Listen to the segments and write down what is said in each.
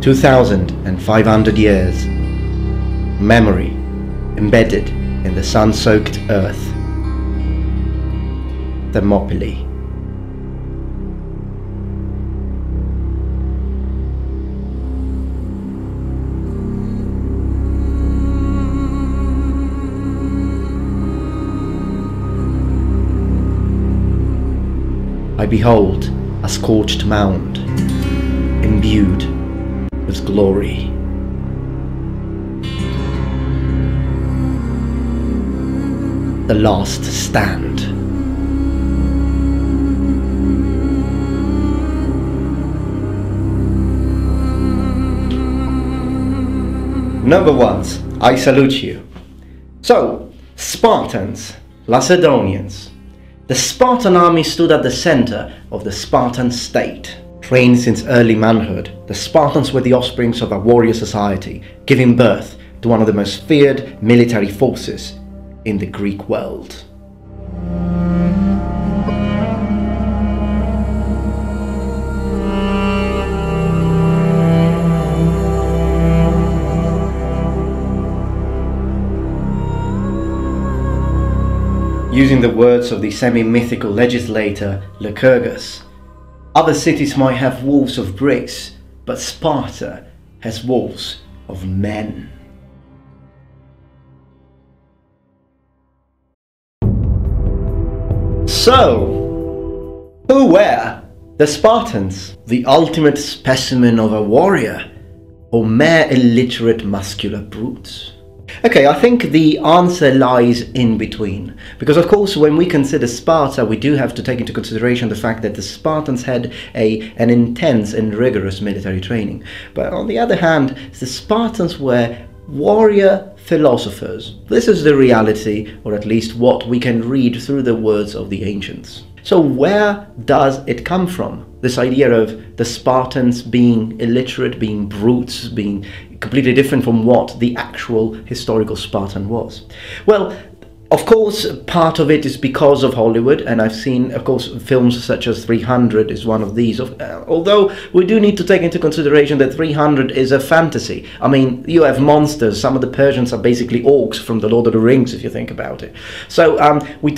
2,500 years. Memory embedded in the sun-soaked earth. Thermopylae. I behold a scorched mound, imbued with glory. The last stand. Number ones, I salute you. So, Spartans, Macedonians. The Spartan army stood at the center of the Spartan state. Trained since early manhood, the Spartans were the offsprings of a warrior society, giving birth to one of the most feared military forces in the Greek world. Using the words of the semi-mythical legislator Lycurgus, other cities might have walls of bricks, but Sparta has walls of men. So, who were the Spartans? The ultimate specimen of a warrior, or mere illiterate muscular brutes? Okay, I think the answer lies in between, because of course when we consider Sparta we do have to take into consideration the fact that the Spartans had an intense and rigorous military training, but on the other hand the Spartans were warrior philosophers. This is the reality, or at least what we can read through the words of the ancients. So where does it come from? This idea of the Spartans being illiterate, being brutes, being completely different from what the actual historical Spartan was. Well, of course, part of it is because of Hollywood, and I've seen, of course, films such as 300 is one of these. Although we do need to take into consideration that 300 is a fantasy. I mean, you have monsters. Some of the Persians are basically orcs from the Lord of the Rings, if you think about it. So we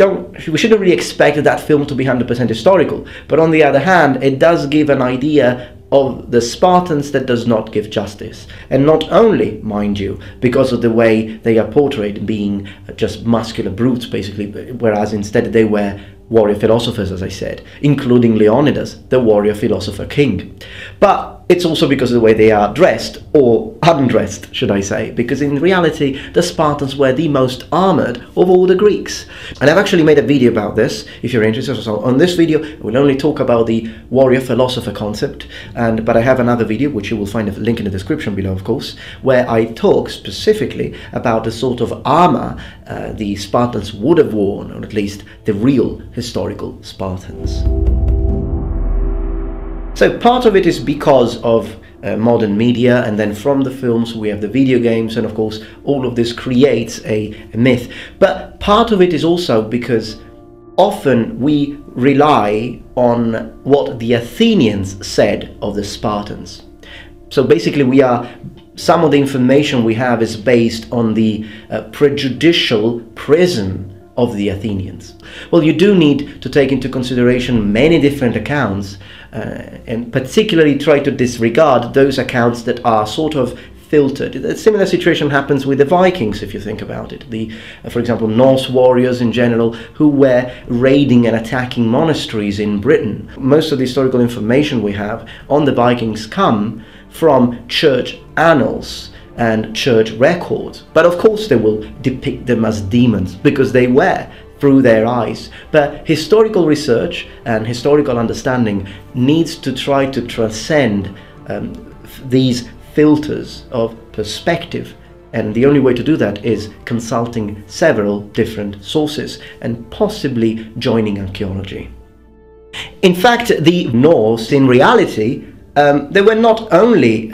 shouldn't really expect that film to be 100% historical. But on the other hand, it does give an idea of the Spartans that does not give justice. And not only, mind you, because of the way they are portrayed being just muscular brutes basically, whereas instead they were warrior philosophers, as I said, including Leonidas, the warrior philosopher king. But it's also because of the way they are dressed, or undressed, should I say, because in reality the Spartans were the most armored of all the Greeks. And I've actually made a video about this, if you're interested. So on this video I will only talk about the warrior philosopher concept, but I have another video, which you will find a link in the description below, of course, where I talk specifically about the sort of armor the Spartans would have worn, or at least the real historical Spartans. So part of it is because of modern media, and then from the films we have the video games, and of course all of this creates a myth. But part of it is also because often we rely on what the Athenians said of the Spartans. So basically some of the information we have is based on the prejudicial prism of the Athenians. Well, you do need to take into consideration many different accounts, and particularly try to disregard those accounts that are sort of filtered. A similar situation happens with the Vikings, if you think about it. For example, Norse warriors in general who were raiding and attacking monasteries in Britain. Most of the historical information we have on the Vikings come from church annals and church records, but of course they will depict them as demons because they were through their eyes. But historical research and historical understanding needs to try to transcend these filters of perspective, and the only way to do that is consulting several different sources and possibly joining archaeology. In fact, the Norse in reality they were not only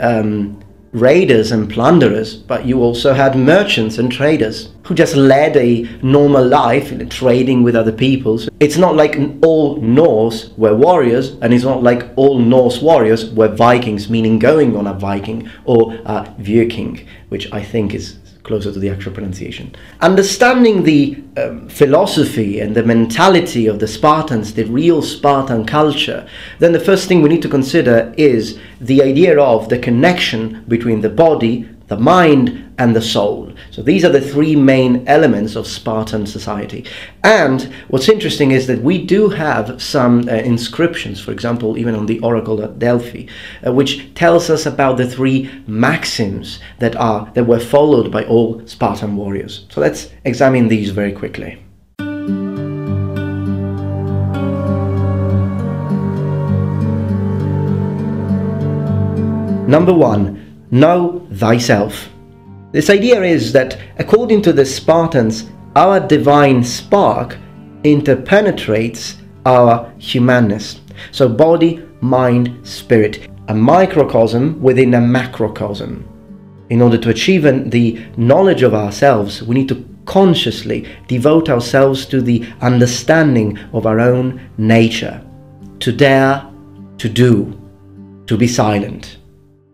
raiders and plunderers, but you also had merchants and traders who just led a normal life, trading with other peoples. It's not like all Norse were warriors, and it's not like all Norse warriors were Vikings, meaning going on a Viking or a Viking, which I think is closer to the actual pronunciation. Understanding the philosophy and the mentality of the Spartans, the real Spartan culture, then the first thing we need to consider is the idea of the connection between the body, the mind, and the soul. So these are the three main elements of Spartan society. And what's interesting is that we do have some inscriptions, for example, even on the Oracle at Delphi, which tells us about the three maxims that were followed by all Spartan warriors. So let's examine these very quickly. Number 1, know thyself. This idea is that, according to the Spartans, our divine spark interpenetrates our humanness. So body, mind, spirit, a microcosm within a macrocosm. In order to achieve the knowledge of ourselves, we need to consciously devote ourselves to the understanding of our own nature. To dare, to do, to be silent.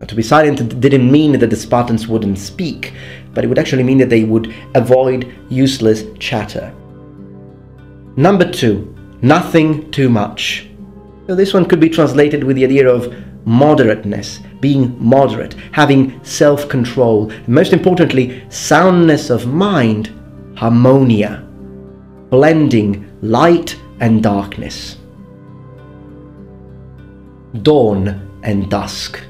To be silent didn't mean that the Spartans wouldn't speak, but it would actually mean that they would avoid useless chatter. Number 2, nothing too much. So this one could be translated with the idea of moderateness, being moderate, having self-control, and most importantly, soundness of mind, harmonia, blending light and darkness, dawn and dusk.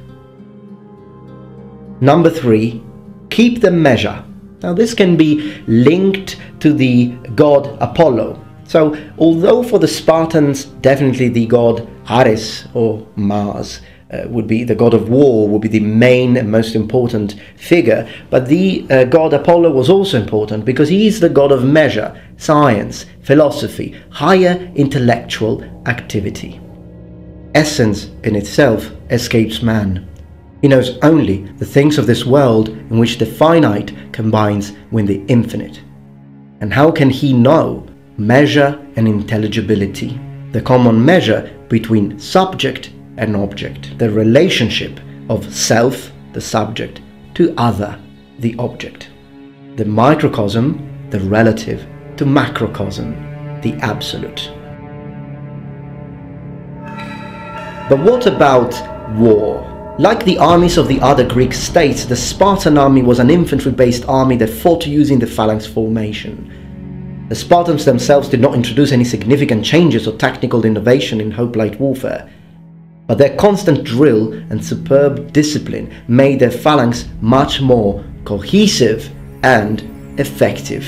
Number 3, keep the measure. Now this can be linked to the god Apollo. So although for the Spartans definitely the god Ares or Mars would be the god of war, would be the main and most important figure, but the god Apollo was also important because he is the god of measure, science, philosophy, higher intellectual activity. Essence in itself escapes man. He knows only the things of this world in which the finite combines with the infinite. And how can he know measure and intelligibility, the common measure between subject and object, the relationship of self, the subject, to other, the object, the microcosm, the relative, to macrocosm, the absolute. But what about war? Like the armies of the other Greek states, the Spartan army was an infantry-based army that fought using the phalanx formation. The Spartans themselves did not introduce any significant changes or technical innovation in hoplite warfare, but their constant drill and superb discipline made their phalanx much more cohesive and effective.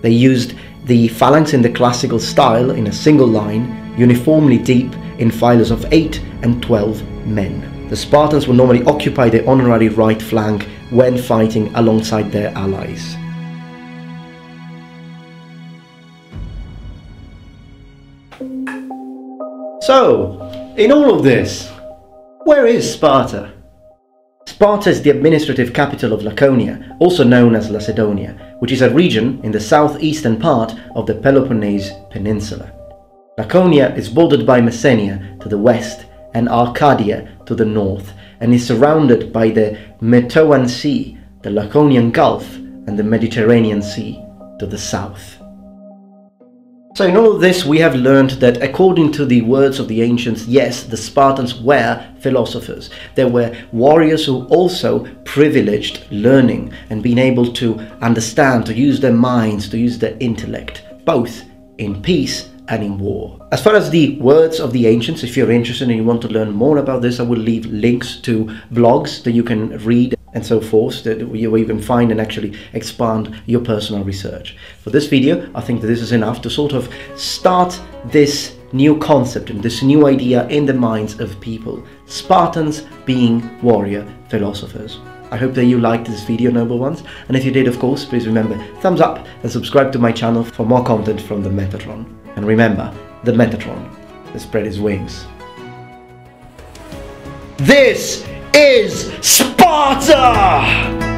They used the phalanx in the classical style in a single line, uniformly deep in files of 8 and 12 men. The Spartans would normally occupy the honorary right flank when fighting alongside their allies. So, in all of this, where is Sparta? Sparta is the administrative capital of Laconia, also known as Lacedonia, which is a region in the southeastern part of the Peloponnese Peninsula. Laconia is bordered by Messenia to the west and Arcadia to the north, and is surrounded by the Metoan Sea, the Laconian Gulf, and the Mediterranean Sea to the south. So in all of this we have learned that according to the words of the ancients, yes, the Spartans were philosophers. They were warriors who also privileged learning and being able to understand, to use their minds, to use their intellect, both in peace and in war. As far as the words of the ancients, if you're interested and you want to learn more about this, I will leave links to blogs that you can read and so forth, that you even find and actually expand your personal research. For this video, I think that this is enough to sort of start this new concept and this new idea in the minds of people. Spartans being warrior philosophers. I hope that you liked this video, noble ones, and if you did, of course, please remember, thumbs up and subscribe to my channel for more content from the Metatron. And remember, the Metatron, to spread his wings. This is Sparta!